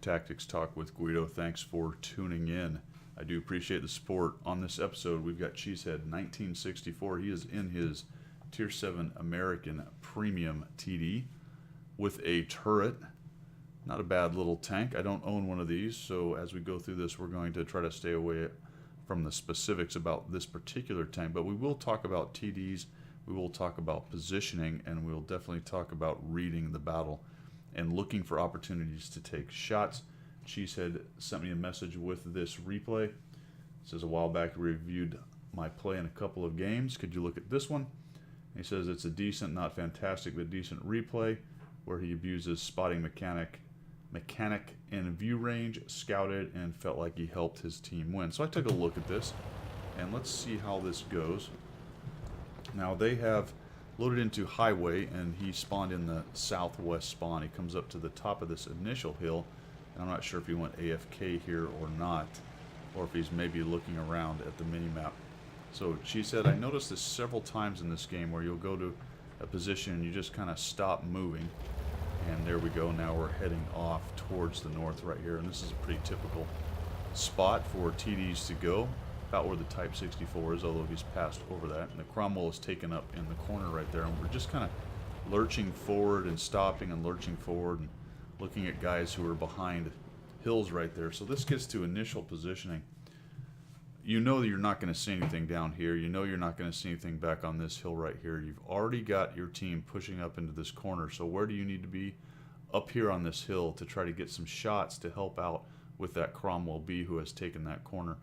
to Tactics Talk with Guido. Thanks for tuning in. I do appreciate the support. On this episode, we've got Cheesehead1964. He is in his Tier 7 American Premium TD with a turret. Not a bad little tank. I don't own one of these, so as we go through this, we're going to try to stay away from the specifics about this particular tank, but we will talk about TDs, we will talk about positioning, and we'll definitely talk about reading the battle and looking for opportunities to take shots. Cheesehead sent me a message with this replay. It says a while back he reviewed my play in a couple of games. Could you look at this one? He says it's a decent, not fantastic, but decent replay where he abuses spotting mechanic in view range, scouted, and felt like he helped his team win. So I took a look at this, and let's see how this goes. Now they have loaded into highway, and he spawned in the southwest spawn. He comes up to the top of this initial hill, and I'm not sure if he went AFK here or not, or if he's maybe looking around at the mini-map. So she said, I noticed this several times in this game where you'll go to a position and you just kind of stop moving. And there we go, now we're heading off towards the north right here, and this is a pretty typical spot for TDs to go, about where the Type 64 is, although he's passed over that. And the Cromwell is taken up in the corner right there, and we're just kind of lurching forward and stopping and lurching forward and looking at guys who are behind hills right there. So this gets to initial positioning. You know that you're not going to see anything down here. You know you're not going to see anything back on this hill right here. You've already got your team pushing up into this corner. So where do you need to be? Up here on this hill to try to get some shots to help out with that Cromwell B who has taken that corner.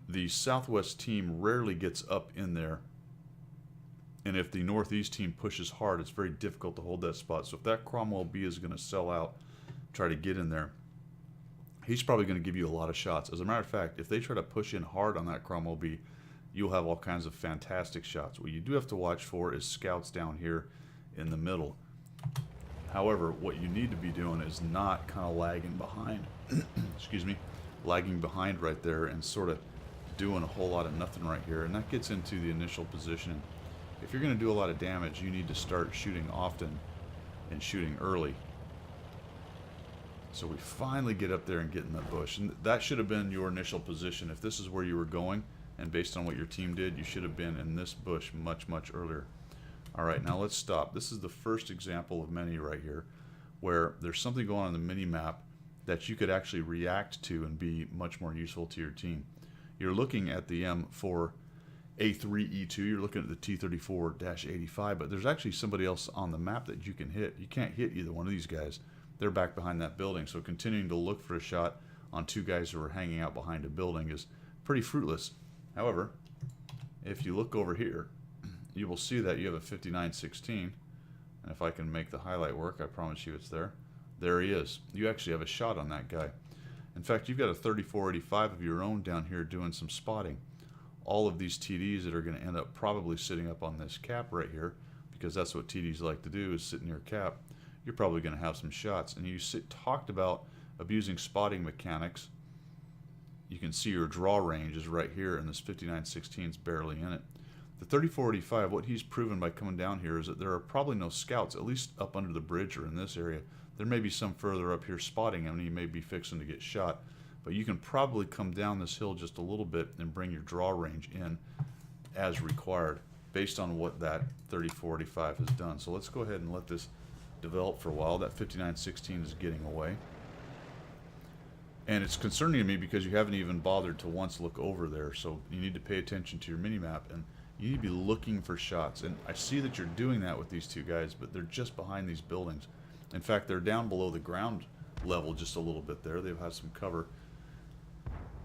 The southwest team rarely gets up in there. And if the northeast team pushes hard, it's very difficult to hold that spot. So if that Cromwell B is going to sell out, try to get in there, he's probably going to give you a lot of shots. As a matter of fact, if they try to push in hard on that Cromwell B, you'll have all kinds of fantastic shots. What you do have to watch for is scouts down here in the middle. However, what you need to be doing is not kind of lagging behind, excuse me, lagging behind right there and sort of doing a whole lot of nothing right here. And that gets into the initial positioning. If you're going to do a lot of damage, you need to start shooting often and shooting early. So we finally get up there and get in that bush. And that should have been your initial position. If this is where you were going, and based on what your team did, you should have been in this bush much, much earlier. All right, now let's stop. This is the first example of many right here where there's something going on in the mini-map that you could actually react to and be much more useful to your team. You're looking at the M4A3E2, you're looking at the T34-85, but there's actually somebody else on the map that you can hit. You can't hit either one of these guys. They're back behind that building, so continuing to look for a shot on two guys who are hanging out behind a building is pretty fruitless. However, if you look over here, you will see that you have a 5916, and if I can make the highlight work, I promise you it's there. There he is. You actually have a shot on that guy. In fact, you've got a 3485 of your own down here doing some spotting. All of these TDs that are going to end up probably sitting up on this cap right here, because that's what TDs like to do, is sit near cap. You're probably going to have some shots. And you talked about abusing spotting mechanics. You can see your draw range is right here, and this 5916 is barely in it. The 3485, what he's proven by coming down here is that there are probably no scouts, at least up under the bridge or in this area. There may be some further up here spotting him, and he may be fixing to get shot. But you can probably come down this hill just a little bit and bring your draw range in as required based on what that 3485 has done. So let's go ahead and let this develop for a while. That 5916 is getting away. And it's concerning to me because you haven't even bothered to once look over there. So you need to pay attention to your mini-map, and you need to be looking for shots. And I see that you're doing that with these two guys, but they're just behind these buildings. In fact, they're down below the ground level just a little bit there. They've had some cover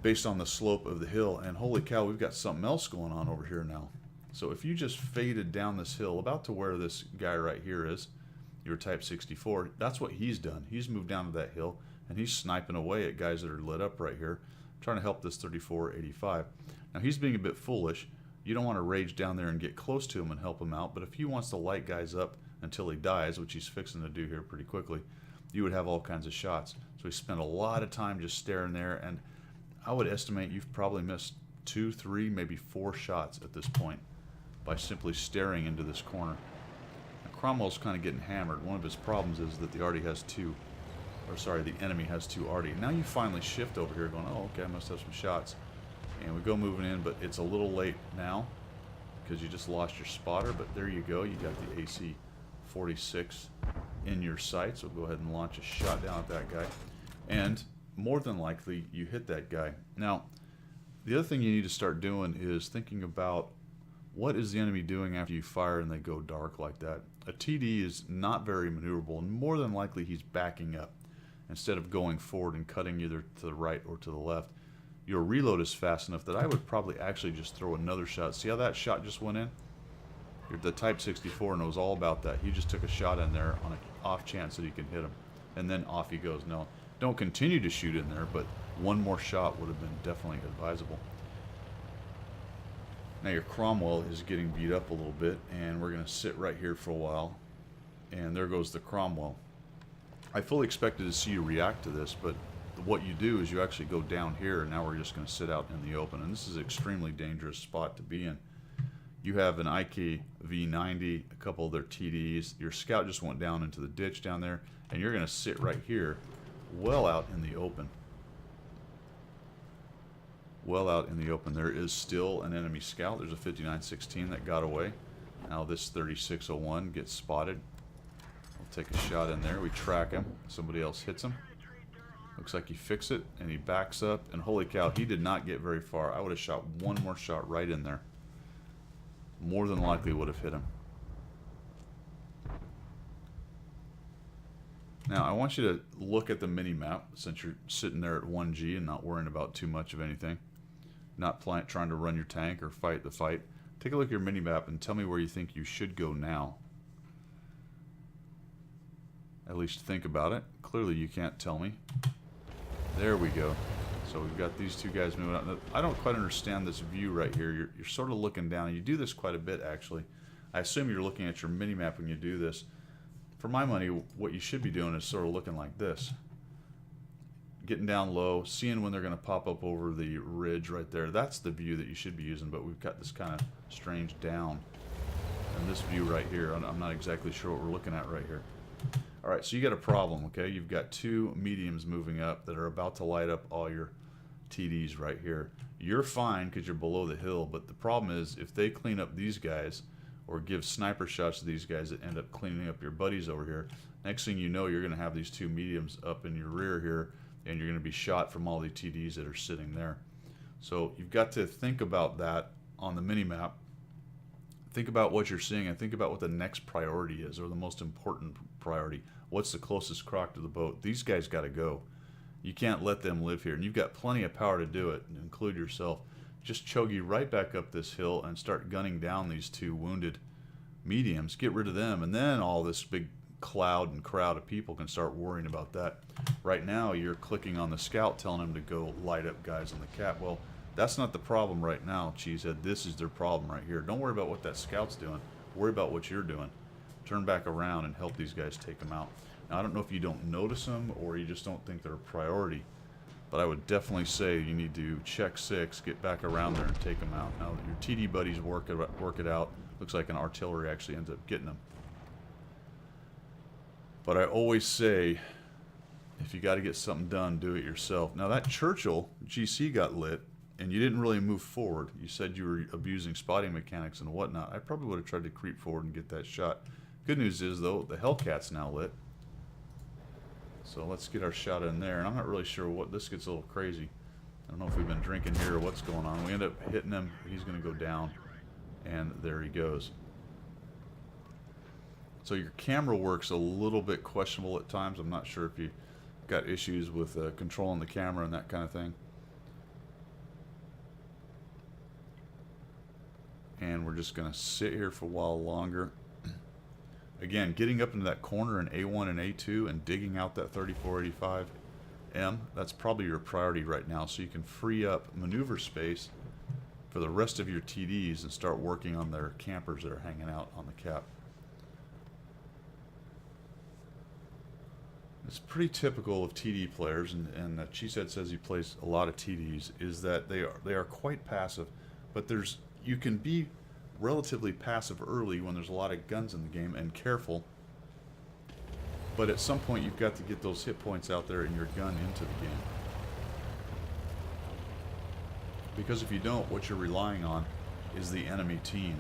based on the slope of the hill. And holy cow, we've got something else going on over here now. So if you just faded down this hill about to where this guy right here is, your Type 64, that's what he's done. He's moved down to that hill, and he's sniping away at guys that are lit up right here, trying to help this 3485. Now he's being a bit foolish. You don't want to rage down there and get close to him and help him out, but if he wants to light guys up until he dies, which he's fixing to do here pretty quickly, you would have all kinds of shots. So he spent a lot of time just staring there, and I would estimate you've probably missed 2, 3, maybe 4 shots at this point by simply staring into this corner. Now, Cromwell's kind of getting hammered. One of his problems is that he already has 2 or sorry, the enemy has 2 already. Now you finally shift over here going, oh, okay, I must have some shots. And we go moving in, but it's a little late now because you just lost your spotter, but there you go. You got the AC-46 in your sights. So go ahead and launch a shot down at that guy. And more than likely, you hit that guy. Now, the other thing you need to start doing is thinking about what is the enemy doing after you fire and they go dark like that. A TD is not very maneuverable, and more than likely he's backing up instead of going forward and cutting either to the right or to the left. Your reload is fast enough that I would probably actually just throw another shot. See how that shot just went in? The Type 64 knows all about that. He just took a shot in there on an off chance that he can hit him. And then off he goes. No, don't continue to shoot in there, but one more shot would have been definitely advisable. Now your Cromwell is getting beat up a little bit, and we're going to sit right here for a while. And there goes the Cromwell. I fully expected to see you react to this, but what you do is you actually go down here, and now we're just going to sit out in the open. And this is an extremely dangerous spot to be in. You have an IKV-90, a couple of their TDs. Your scout just went down into the ditch down there, and you're going to sit right here, well out in the open. Well out in the open. There is still an enemy scout. There's a 5916 that got away. Now this 3601 gets spotted. We'll take a shot in there. We track him. Somebody else hits him. Looks like he fixed it, and he backs up, and holy cow, he did not get very far. I would have shot one more shot right in there. More than likely would have hit him. Now, I want you to look at the mini-map, since you're sitting there at 1G and not worrying about too much of anything. Not trying to run your tank or fight the fight. Take a look at your mini-map and tell me where you think you should go now. At least think about it. Clearly you can't tell me. There we go. So we've got these 2 guys moving out. I don't quite understand this view right here. You're sort of looking down. You do this quite a bit, actually. I assume you're looking at your mini-map when you do this. For my money, what you should be doing is sort of looking like this. Getting down low, seeing when they're going to pop up over the ridge right there. That's the view that you should be using, but we've got this kind of strange down. And this view right here, I'm not exactly sure what we're looking at right here. All right, so you got a problem, okay? You've got 2 mediums moving up that are about to light up all your TDs right here. You're fine because you're below the hill, but the problem is if they clean up these guys or give sniper shots to these guys that end up cleaning up your buddies over here, next thing you know, you're going to have these 2 mediums up in your rear here, and you're going to be shot from all the TDs that are sitting there. So you've got to think about that on the mini-map. Think about what you're seeing and think about what the next priority is, or the most important priority. What's the closest croc to the boat? These guys got to go. You can't let them live here, and you've got plenty of power to do it, include yourself. Just chogy right back up this hill and start gunning down these 2 wounded mediums. Get rid of them, and then all this big cloud and crowd of people can start worrying about that. Right now, you're clicking on the scout, telling him to go light up guys on the cap. Well, that's not the problem right now, Cheesehead. This is their problem right here. Don't worry about what that scout's doing. Worry about what you're doing. Turn back around and help these guys take them out. Now, I don't know if you don't notice them or you just don't think they're a priority, but I would definitely say you need to check 6, get back around there and take them out. Now, your TD buddies work it out. Looks like an artillery actually ends up getting them. But I always say, if you got to get something done, do it yourself. Now, that Churchill GC got lit, and you didn't really move forward. You said you were abusing spotting mechanics and whatnot. I probably would have tried to creep forward and get that shot. Good news is, though, the Hellcat's now lit. So let's get our shot in there. And I'm not really sure what... This gets a little crazy. I don't know if we've been drinking here or what's going on. We end up hitting him. He's going to go down. And there he goes. So your camera work's a little bit questionable at times. I'm not sure if you got issues with controlling the camera and that kind of thing. And we're just going to sit here for a while longer. Again, getting up into that corner in A1 and A2 and digging out that 3485M, that's probably your priority right now, so you can free up maneuver space for the rest of your TDs and start working on their campers that are hanging out on the cap. It's pretty typical of TD players, and Cheesehead says he plays a lot of TDs, is that they are quite passive, but you can be relatively passive early when there's a lot of guns in the game and careful But at some point, you've got to get those hit points out there and your gun into the game. Because if you don't, what you're relying on is the enemy team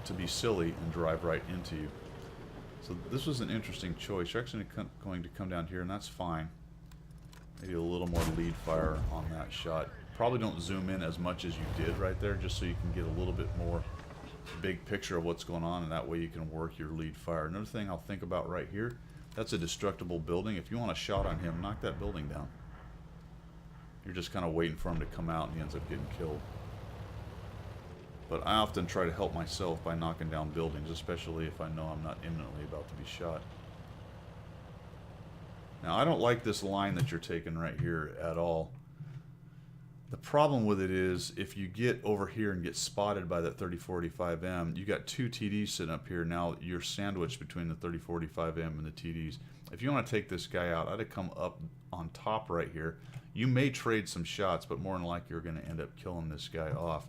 to be silly and drive right into you. So this was an interesting choice. You're actually going to come down here, and that's fine. Maybe a little more lead fire on that shot. Probably don't zoom in as much as you did right there, just so you can get a little bit more big picture of what's going on, and that way you can work your lead fire. Another thing I'll think about right here, that's a destructible building. If you want a shot on him, knock that building down. You're just kind of waiting for him to come out and he ends up getting killed. But I often try to help myself by knocking down buildings, especially if I know I'm not imminently about to be shot. Now, I don't like this line that you're taking right here at all. The problem with it is, if you get over here and get spotted by that 3045M, you got two TDs sitting up here. Now you're sandwiched between the 3045M and the TDs. If you want to take this guy out, I'd have come up on top right here. You may trade some shots, but more than likely you're going to end up killing this guy off.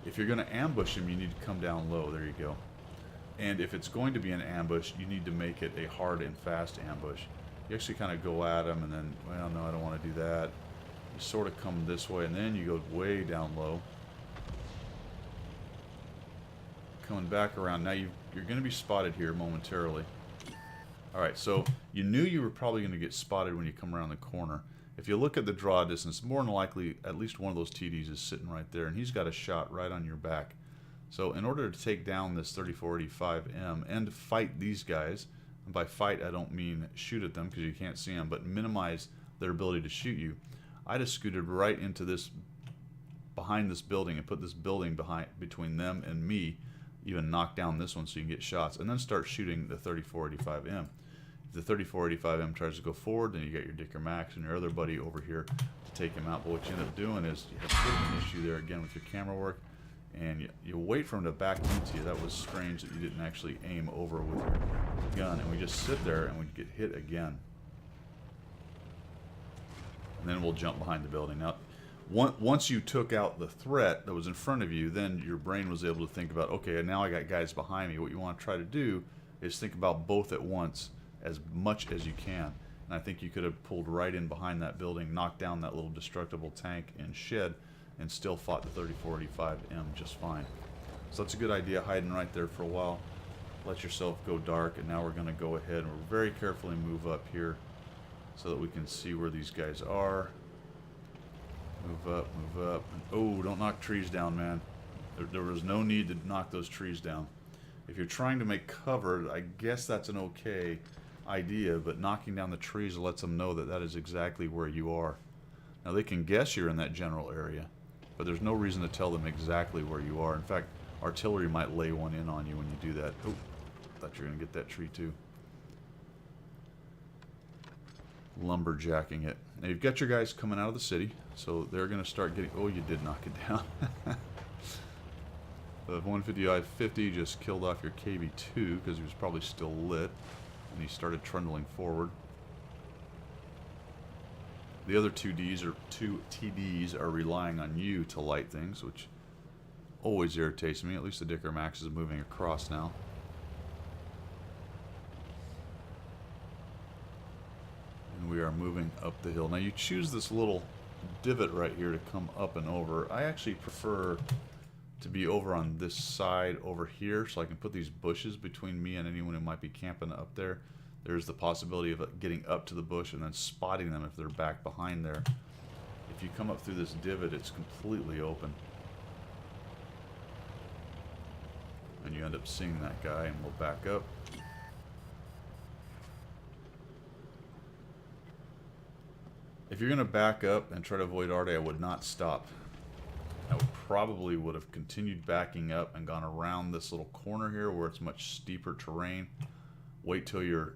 If you're going to ambush him, you need to come down low. There you go. And if it's going to be an ambush, you need to make it a hard and fast ambush. You actually kind of go at him and then, well, no, I don't want to do that. You sort of come this way, and then you go way down low. Coming back around. Now you're going to be spotted here momentarily. Alright, so you knew you were probably going to get spotted when you come around the corner. If you look at the draw distance, more than likely at least one of those TDs is sitting right there, and he's got a shot right on your back. So in order to take down this 3485M and fight these guys, and by fight I don't mean shoot at them because you can't see them, but minimize their ability to shoot you, I just scooted right into this, behind this building, and put this building between them and me, even knock down this one so you can get shots, and then start shooting the 3485M. If the 3485M tries to go forward, then you got your Dicker Max and your other buddy over here to take him out. But what you end up doing is you have a bit of an issue there again with your camera work, and you wait for him to back into you. That was strange that you didn't actually aim over with your gun, and we just sit there and we get hit again. And then we'll jump behind the building. Now, once you took out the threat that was in front of you, then your brain was able to think about, okay, now I got guys behind me. What you want to try to do is think about both at once as much as you can. And I think you could have pulled right in behind that building, knocked down that little destructible tank and shed, and still fought the 3485M just fine. So that's a good idea, hiding right there for a while. Let yourself go dark, and now we're going to go ahead and we're very carefully move up here so that we can see where these guys are. Move up, move up. Oh, don't knock trees down, man. There was no need to knock those trees down. If you're trying to make cover, I guess that's an okay idea, but knocking down the trees lets them know that that is exactly where you are. Now, they can guess you're in that general area, but there's no reason to tell them exactly where you are. In fact, artillery might lay one in on you when you do that. Oh, thought you were going to get that tree too. Lumberjacking it. Now, you've got your guys coming out of the city, so they're going to start getting... Oh, you did knock it down. The 155-50 just killed off your KV-2 because he was probably still lit, and he started trundling forward. The other two TDs are relying on you to light things, which always irritates me. At least the Dicker Max is moving across now. And we are moving up the hill. Now you choose this little divot right here to come up and over. I actually prefer to be over on this side over here so I can put these bushes between me and anyone who might be camping up there. There's the possibility of getting up to the bush and then spotting them if they're back behind there. If you come up through this divot, it's completely open. And you end up seeing that guy, and we'll back up. If you're going to back up and try to avoid Arte, I would not stop. I probably would have continued backing up and gone around this little corner here where it's much steeper terrain. Wait till you're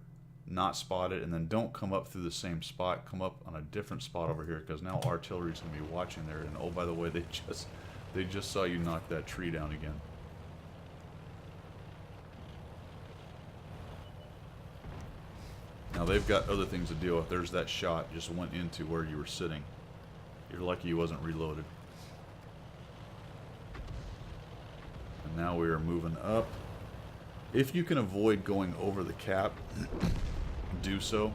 not spotted, and then don't come up through the same spot. Come up on a different spot over here, because now artillery is going to be watching there. And oh, by the way, they just saw you knock that tree down again. Now they've got other things to deal with. There's that shot just went into where you were sitting. You're lucky he wasn't reloaded. And now we are moving up. If you can avoid going over the cap, do so.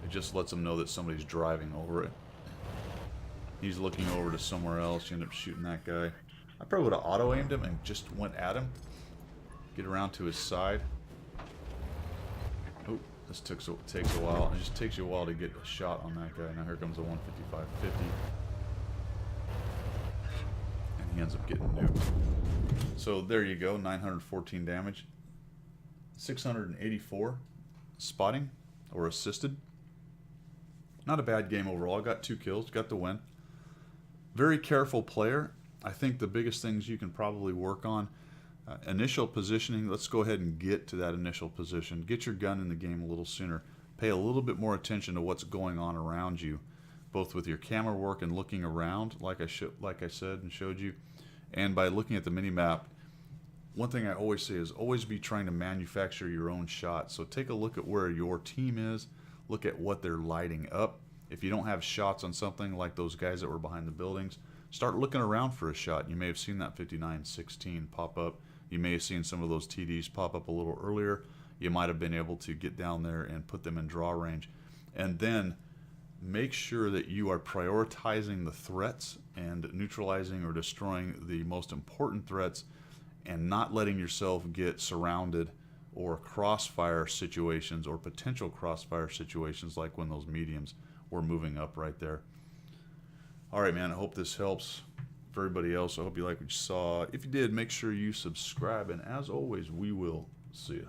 It just lets them know that somebody's driving over it. He's looking over to somewhere else. You end up shooting that guy. I probably would have auto-aimed him and just went at him. Get around to his side. Oh, this takes a while. It just takes you a while to get a shot on that guy. Now here comes a 155-50. And he ends up getting nuked. So there you go, 914 damage. 684 spotting or assisted. Not a bad game overall. Got 2 kills, got the win. Very careful player. I think the biggest things you can probably work on, initial positioning. Let's go ahead and get to that initial position. Get your gun in the game a little sooner. Pay a little bit more attention to what's going on around you, both with your camera work and looking around, like I said and showed you, and by looking at the mini map. One thing I always say is always be trying to manufacture your own shots. So take a look at where your team is. Look at what they're lighting up. If you don't have shots on something like those guys that were behind the buildings, start looking around for a shot. You may have seen that 59-16 pop up. You may have seen some of those TDs pop up a little earlier. You might have been able to get down there and put them in draw range. And then make sure that you are prioritizing the threats and neutralizing or destroying the most important threats, and not letting yourself get surrounded or crossfire situations or potential crossfire situations like when those mediums were moving up right there. All right, man, I hope this helps. For everybody else, I hope you like what you saw. If you did, make sure you subscribe, and as always, we will see you.